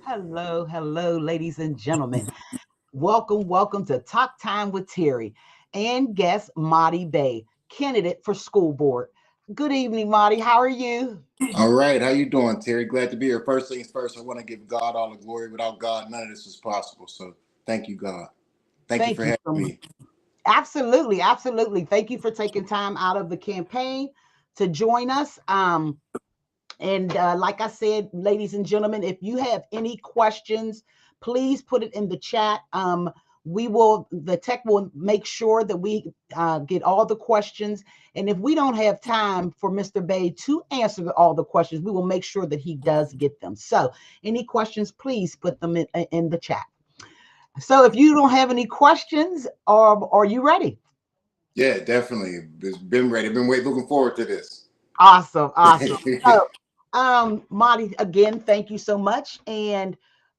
Hello, hello, ladies and gentlemen. Welcome to Talk Time with Terry and guest Mahdi Bey, candidate for school board. Good evening, Mahdi. How are you? All right, how you doing, Terry? Glad to be here. First things first, I want to give God all the glory. Without God, none of this is possible. So thank you, God. Thank you Thank for you having so much. me. Absolutely, absolutely. Thank you for taking time out of the campaign to join us. And like I said, ladies and gentlemen, if you have any questions, please put it in the chat. The tech will make sure that we get all the questions. And if we don't have time for Mr. Bey to answer all the questions, we will make sure that he does get them. So any questions, please put them in the chat. So if you don't have any questions, are you ready? Yeah, definitely. It's been ready. Been waiting, looking forward to this. Awesome, awesome. So, Marty, again, thank you so much. And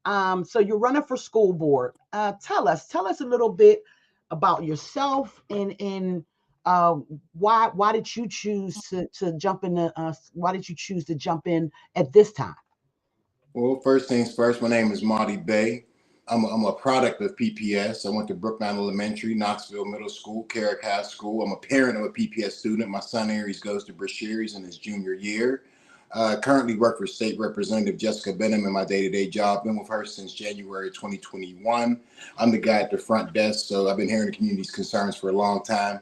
so you're running for school board. Tell us a little bit about yourself and uh, why did you choose to jump in? Why did you choose to jump in at this time? Well, first things first, my name is Mahdi Bey. I'm a product of PPS. I went to Brookline Elementary, Knoxville Middle School, Carrick High School. I'm a parent of a PPS student. My son Aries goes to Brashear in his junior year. Currently work for State Representative Jessica Benham in my day-to-day job. Been with her since January 2021. I'm the guy at the front desk, so I've been hearing the community's concerns for a long time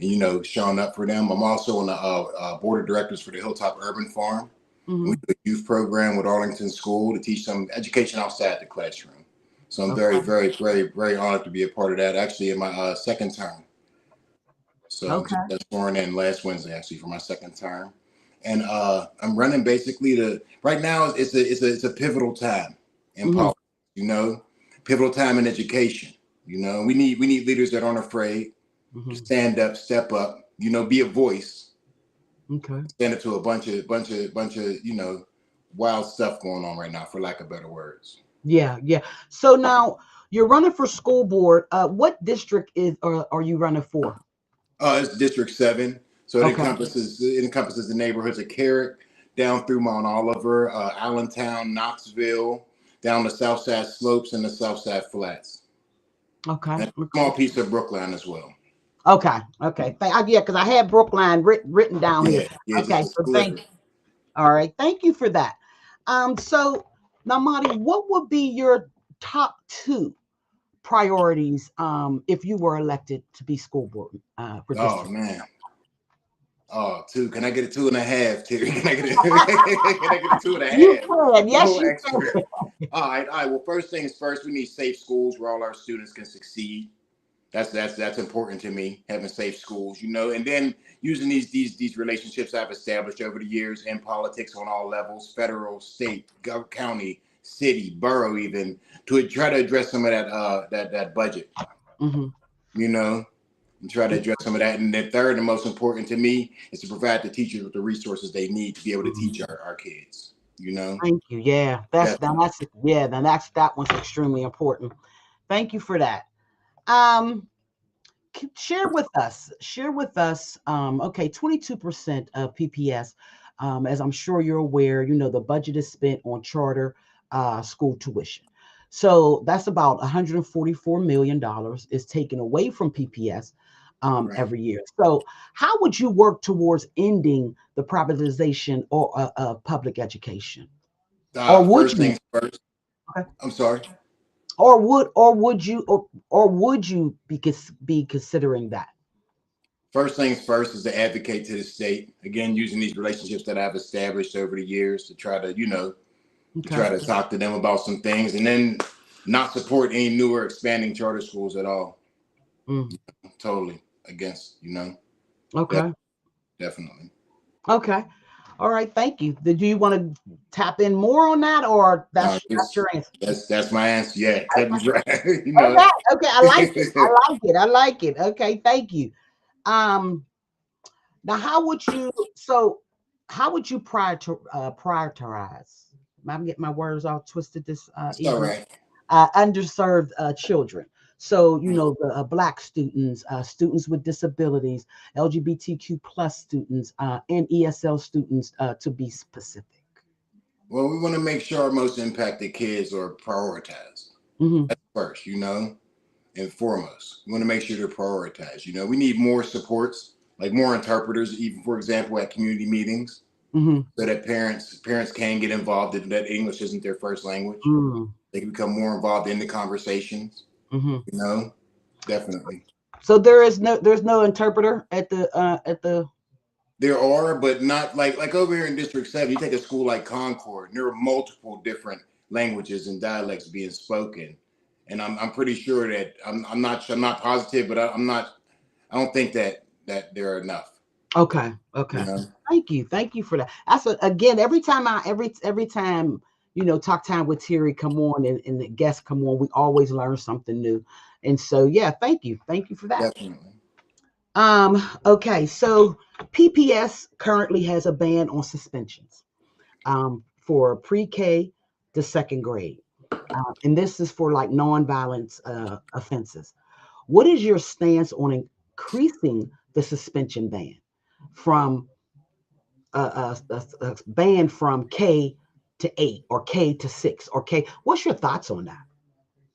and, showing up for them. I'm also on the board of directors for the Hilltop Urban Farm. We Mm-hmm. do a youth program with Arlington School to teach them education outside the classroom. So I'm very, Okay. very, very, very honored to be a part of that. Actually, in my second term. So I'm just Okay. got sworn in last Wednesday, actually, for my second term. And I'm running basically to right now. It's a pivotal time in Mm-hmm. politics. You know, pivotal time in education. We need leaders that aren't afraid to Mm-hmm. stand up, step up. Be a voice. Okay. Stand up to a bunch of wild stuff going on right now, for lack of better words. Yeah, yeah. So now you're running for school board. What district are you running for? It's District 7, so it Okay. encompasses the neighborhoods of Carrick down through Mount Oliver, Allentown, Knoxville, down the South Side Slopes and the South Side Flats, Okay. and a Okay. small piece of Brookline as well. Okay. Okay. Yeah, because I had Brookline written down here. Yeah, just Okay. a So thank sliver. all right. Thank you for that. So now, Marty, what would be your top two priorities if you were elected to be school board for Oh district? man. Oh, two. Can I get a two and a half, Terry? Can I get can I get a two and a You half? can. A Yes, little you extra. can. All right. Well, first things first, we need safe schools where all our students can succeed. That's important to me, having safe schools, and then using these relationships I've established over the years in politics on all levels, federal, state, county, city, borough, even to try to address some of that budget, Hmm. you know, and try to address some of that. And then third, and most important to me, is to provide the teachers with the resources they need to be able to teach our kids. Thank you. Yeah, Definitely. that one's extremely important. Thank you for that. Um, share with us. Okay, 22% of PPS, as I'm sure you're aware, the budget is spent on charter school tuition. So that's about $144 million is taken away from PPS Right. every year. So how would you work towards ending the privatization of public education? Or would First you? things first. Okay. I'm sorry. Or would you be considering that? First things first is to advocate to the state. Again, using these relationships that I've established over the years to try to, Okay. talk to them about some things, and then not support any newer expanding charter schools at all. Mm. Totally against, Def- Okay. definitely. Okay. All right. Thank you. Do you want to tap in more on that, or that's Just your answer? that's my answer. Yeah, cut and dry. Okay. Okay. I like it. I like it. I like it. Okay. Thank you. Um. Now, how would you prioritize? I'm getting my words all twisted this It's all evening. right. Underserved children. So, the Black students, students with disabilities, LGBTQ plus students, and ESL students, to be specific. Well, we want to make sure our most impacted kids are prioritized. That's first, and foremost. We want to make sure they're prioritized. We need more supports, like more interpreters, even for example, at community meetings, so that parents can get involved, in that English isn't their first language. They can become more involved in the conversations. Definitely. So there's no interpreter at the. There are, but not like over here in District 7. You take a school like Concord, and there are multiple different languages and dialects being spoken. And I'm pretty sure that I'm not positive, but I don't think that there are enough. Okay. Thank you for that. That's again, every time talk time with Terri come on and the guests come on, we always learn something new. And so yeah, thank you for that. Definitely. Okay, so PPS currently has a ban on suspensions for pre-K to second grade. And this is for like non-violence offenses. What is your stance on increasing the suspension ban from a ban from K to 8 or K to 6 or K? What's your thoughts on that?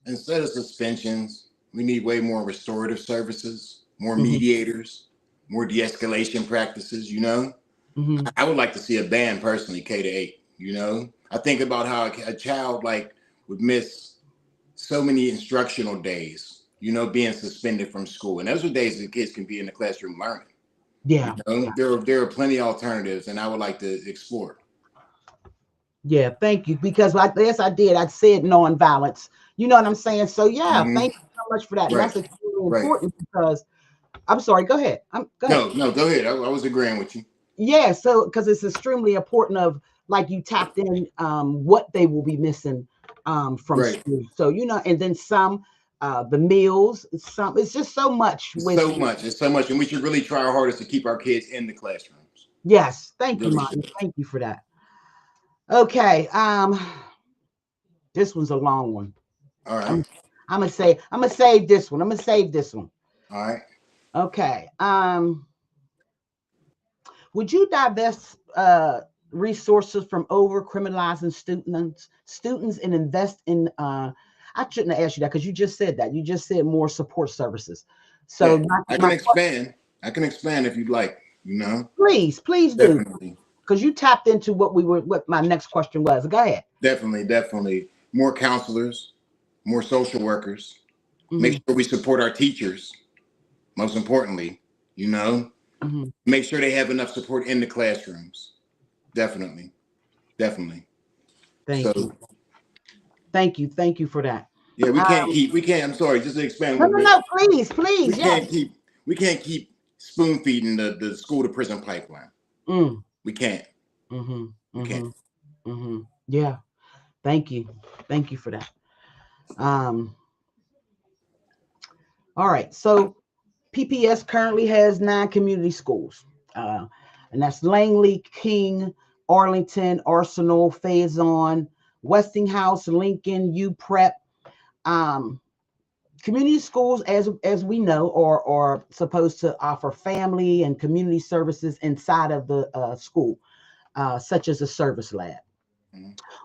Instead of suspensions, we need way more restorative services, more mediators, more de-escalation practices. I would like to see a ban personally, K to 8. I think about how a child would miss so many instructional days, being suspended from school. And those are days that kids can be in the classroom learning. Yeah. There are plenty of alternatives, and I would like to explore. Yeah, thank you. Because like this, I said non-violence. You know what I'm saying? So yeah, thank you so much for that. Right. And that's extremely important because I'm sorry, go ahead. Go ahead. No, go ahead. I was agreeing with you. Yeah, so because it's extremely important of like you tapped in what they will be missing from school. So and then some the meals, it's just so much. It's so much. And we should really try our hardest to keep our kids in the classrooms. Yes, thank you, Madhi. Thank you for that. Okay. This one's a long one. All right. I'm gonna save this one. All right. Okay. Would you divest resources from over criminalizing students and invest in I shouldn't have asked you that because you just said that. You just said more support services. So yeah, I can expand. I can expand if you'd like, Please do. Because you tapped into what my next question was. Go ahead. Definitely. More counselors, more social workers. Make sure we support our teachers. Most importantly, make sure they have enough support in the classrooms. Definitely. Thank you for that. Yeah, we can't, I'm sorry, just to expand a little bit. No, please. We can't keep spoon feeding the school to prison pipeline. We can't. We can't. Yeah. Thank you for that. All right. So PPS currently has 9 community schools. And that's Langley, King, Arlington, Arsenal, Faison, Westinghouse, Lincoln, UPrep. Community schools, as we know, are supposed to offer family and community services inside of the school, such as a service lab.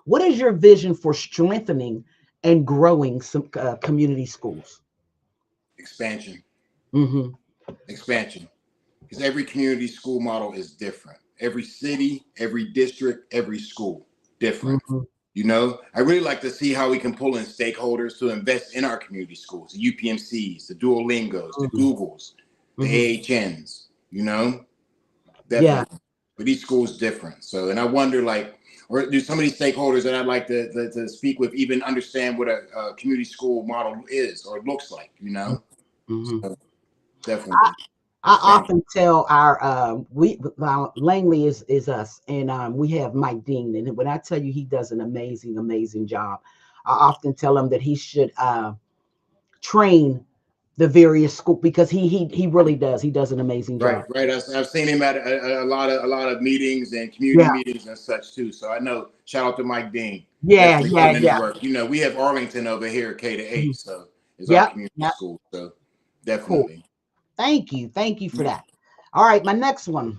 What is your vision for strengthening and growing some community schools? Expansion. Expansion. Because every community school model is different. Every city, every district, every school, different. I really like to see how we can pull in stakeholders to invest in our community schools, the UPMCs, the Duolingos, the Googles, the AHNs, Definitely. Yeah. But each school is different. So, and I wonder, or do some of these stakeholders that I'd like to speak with even understand what a community school model is or looks like, So, definitely. I often tell our Langley is us, and we have Mike Dean, and when I tell you he does an amazing job, I often tell him that he should train the various schools because he really does. He does an amazing job. Right. I've seen him at a lot of meetings and community meetings and such too. So I know. Shout out to Mike Dean. Yeah. Work. We have Arlington over here, K to 8, so it's our community school. So definitely. Cool. Thank you for that. All right, my next one.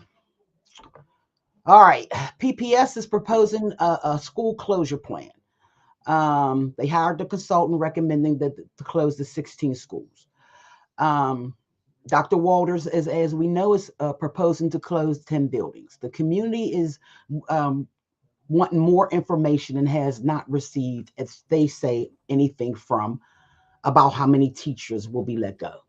All right. PPS is proposing a school closure plan. They hired the consultant recommending that to close the 16 schools. Dr. Walters, as we know, is proposing to close 10 buildings. The community is wanting more information and has not received, as they say, anything from about how many teachers will be let go.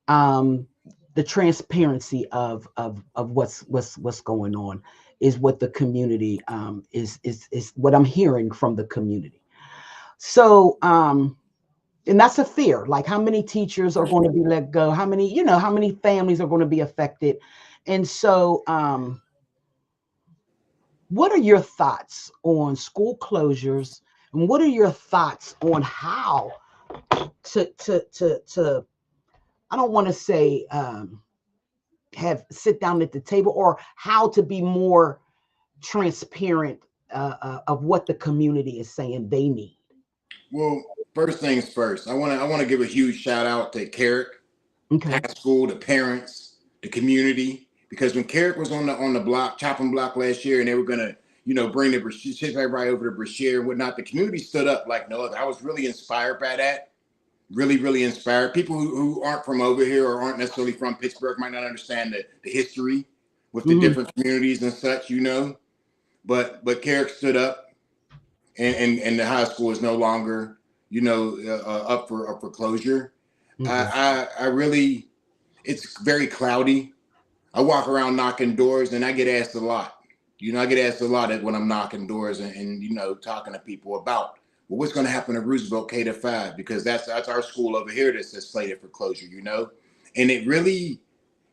The transparency of what's going on is what the community is what I'm hearing from the community. So and that's a fear, like how many teachers are going to be let go, how many families are going to be affected. And so what are your thoughts on school closures, and what are your thoughts on how to I don't want to say have sit down at the table, or how to be more transparent of what the community is saying they need? Well, first things first, I want to give a huge shout out to Carrick Okay. High School, the parents, the community, because when Carrick was on the block, chopping block last year, and they were gonna, bring the ship everybody over to Brashear and whatnot, the community stood up like no other. I was really inspired by that. Really, really inspired. People who aren't from over here or aren't necessarily from Pittsburgh might not understand the history with the different communities and such, But Carrick stood up, and the high school is no longer, up for closure. I really, it's very cloudy. I walk around knocking doors, and I get asked a lot. I get asked a lot when I'm knocking doors and talking to people about, well, what's going to happen to Roosevelt K-5, because that's our school over here that's slated for closure. And it really,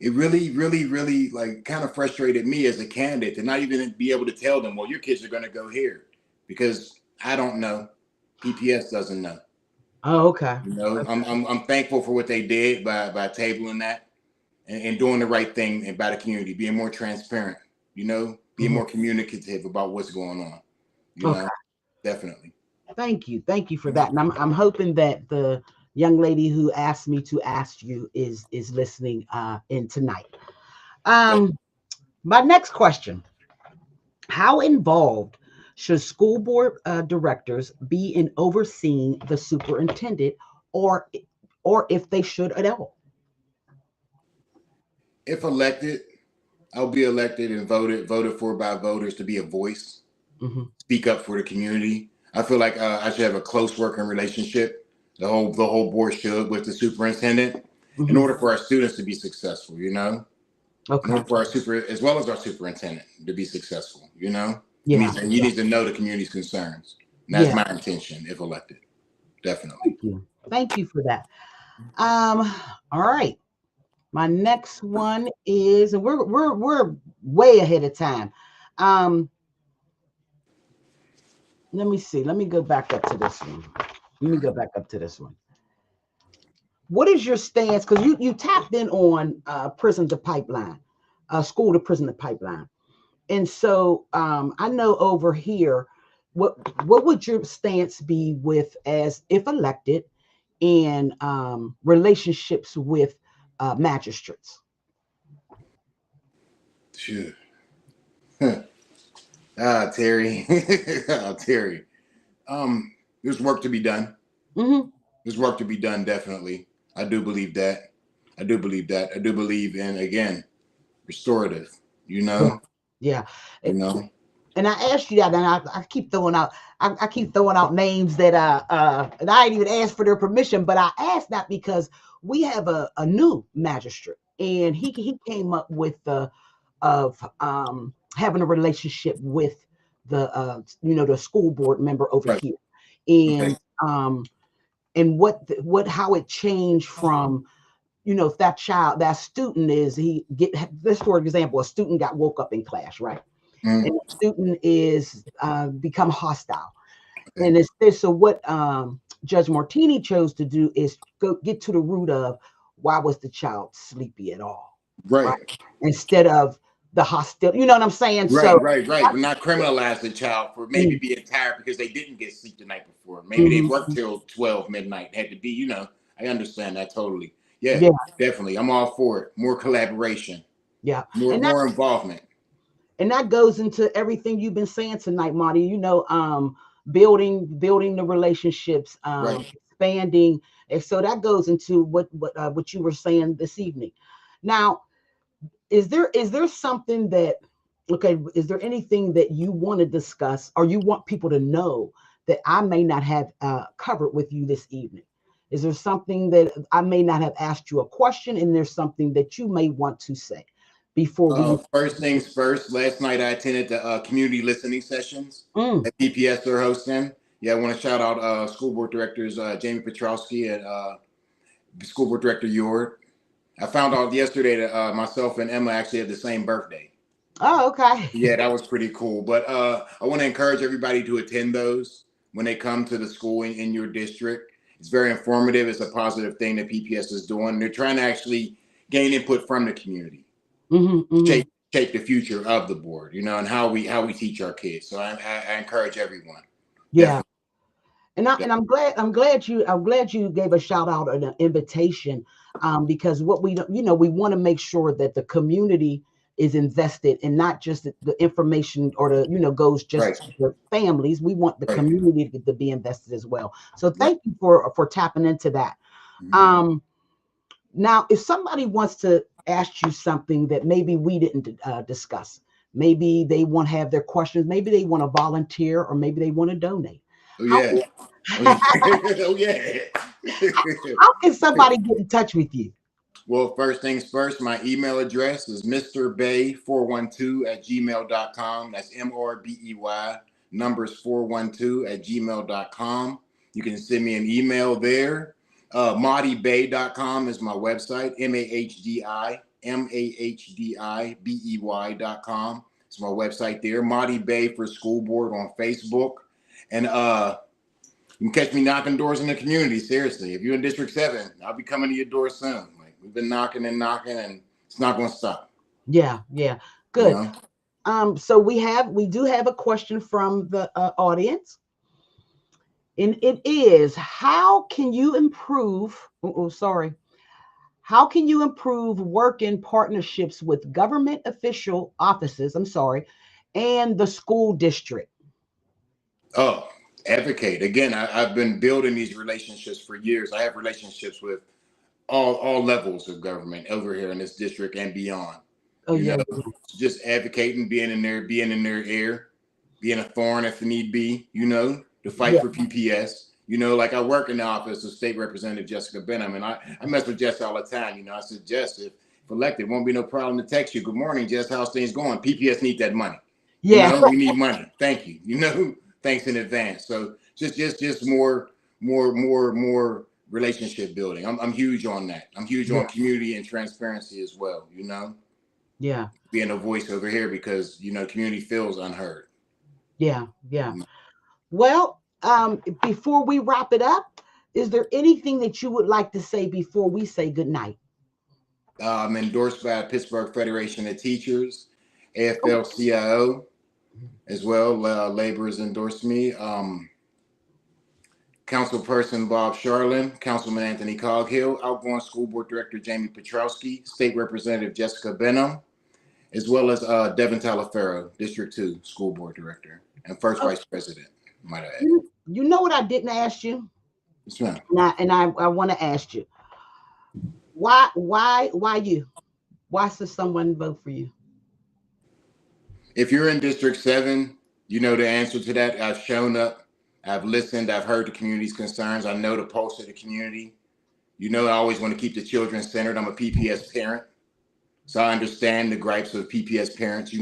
really like kind of frustrated me as a candidate to not even be able to tell them, well, your kids are going to go here, because I don't know. PPS doesn't know. Oh, okay. I'm thankful for what they did by tabling that and doing the right thing and by the community, being more transparent, being more communicative about what's going on. Okay. Definitely. Thank you for that. And I'm hoping that the young lady who asked me to ask you is listening in tonight. My next question: how involved should school board directors be in overseeing the superintendent, or if they should at all? If elected, I'll be elected and voted for by voters to be a voice, speak up for the community. I feel like I should have a close working relationship. The whole board should, with the superintendent, in order for our students to be successful. Okay. In order for as well as our superintendent to be successful. Yeah. You need to know the community's concerns. And that's my intention if elected. Definitely. Thank you for that. All right. My next one is, and we're way ahead of time. Let me see. Let me go back up to this one. What is your stance? Because you tapped in on prison to pipeline, school to prison to pipeline. And so I know over here, what would your stance be with, as if elected, and relationships with magistrates? Sure. Terri. Terri. There's work to be done. There's work to be done, definitely. I do believe that. I do believe in, again, restorative, Yeah. And I asked you that, and I keep throwing out names that and I didn't even ask for their permission, but I asked that because we have a new magistrate, and he came up with the of having a relationship with the the school board member over here, and and how it changed from, if that student is, this, for example, a student got woke up in class, right? And the student is become hostile. And it's this. So what Judge Martini chose to do is go get to the root of, why was the child sleepy at all? Right? Instead of the hostility, you know what I'm saying? Right. But not criminalize the child for maybe being tired because they didn't get sleep the night before. Maybe they worked till 12 midnight. Had to be, I understand that totally. Yeah, definitely. I'm all for it. More collaboration. Yeah. More involvement. And that goes into everything you've been saying tonight, Marty. You know, building the relationships, Right. expanding, and so that goes into what you were saying this evening. Now, is there something that, okay, is there anything that you want to discuss or you want people to know that I may not have covered with you this evening? Is there something that I may not have asked you a question, and there's something that you may want to say before we? First things first, last night I attended the community listening sessions Mm. that PPS are hosting. Yeah, I want to shout out School Board Directors Jamie Petrowski and School Board Director Yord. I found out yesterday that myself and Emma actually have the same birthday. Oh, okay. Yeah, that was pretty cool. But I want to encourage everybody to attend those when they come to the school in your district. It's very informative. It's a positive thing that PPS is doing. They're trying to actually gain input from the community, shape the future of the board, you know, and how we teach our kids. So I encourage everyone. Yeah. Definitely. And I'm glad you gave a shout out and an invitation, because what we don't, we want to make sure that the community is invested and not just the information or goes just Right. to the families. We want the Right. community to be invested as well. So Right. thank you for tapping into that. Mhm. Now, if somebody wants to ask you something that maybe we didn't discuss, maybe they want to have their questions, maybe they want to volunteer, or maybe they want to donate. Oh How yeah. can Oh yeah. Oh yeah. how can somebody get in touch with you? Well, first things first, my email address is mrbey412@gmail.com. That's MRBEY, numbers 412@gmail.com. You can send me an email there. MahdiBey.com is my website, MAHDIBEY.com. It's my website there. Mahdi Bey for School Board on Facebook. And you can catch me knocking doors in the community. Seriously, if you're in District 7, I'll be coming to your door soon. Like, we've been knocking and knocking, and it's not going to stop. Yeah, You good. know. So we do have a question from the audience, and it is, how can you improve? How can you improve work in partnerships with government official offices? I'm sorry, and the school district. Oh, advocate again. I've been building these relationships for years. I have relationships with all levels of government over here in this district and beyond. Oh You yeah, know, just advocating, being in their ear, being a thorn if need be, you know, to fight yeah, for PPS. You know, like I work in the office of State Representative Jessica Benham, and I mess with Jess all the time. You know, I said, Jess, if elected, won't be no problem to text you. Good morning, Jess. How's things going? PPS need that money. You yeah, know, we need money. Thank you. You know, thanks in advance. So just more relationship building. I'm huge on that. I'm huge yeah, on community and transparency as well. You know, yeah, being a voice over here because community feels unheard. yeah, yeah. Well, before we wrap it up, is there anything that you would like to say before we say good night? I'm endorsed by Pittsburgh Federation of Teachers, Oh, AFL-CIO as well. Labor has endorsed me. Councilperson Bob Charlin, Councilman Anthony Coghill, outgoing School Board Director Jamie Petrowski, State Representative Jessica Benham, as well as Devin Talaferro, District 2 School Board Director and first oh, Vice President, might I add. you know what I didn't ask you, Yes, ma'am. and I want to ask you, why you? Why should someone vote for you? If you're in District 7, you know the answer to that. I've shown up, I've listened, I've heard the community's concerns. I know the pulse of the community. You know, I always want to keep the children centered. I'm a PPS parent, so I understand the gripes of PPS parents,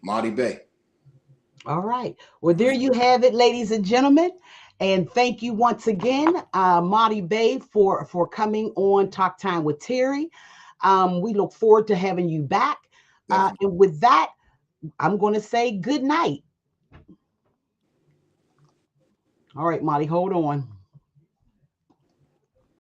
Mahdi Bey. All right. Well, there you have it, ladies and gentlemen. And thank you once again, Mahdi Bey, for coming on Talk Time with Terri. We look forward to having you back. Definitely. And with that, I'm going to say good night. All right, Mahdi, hold on.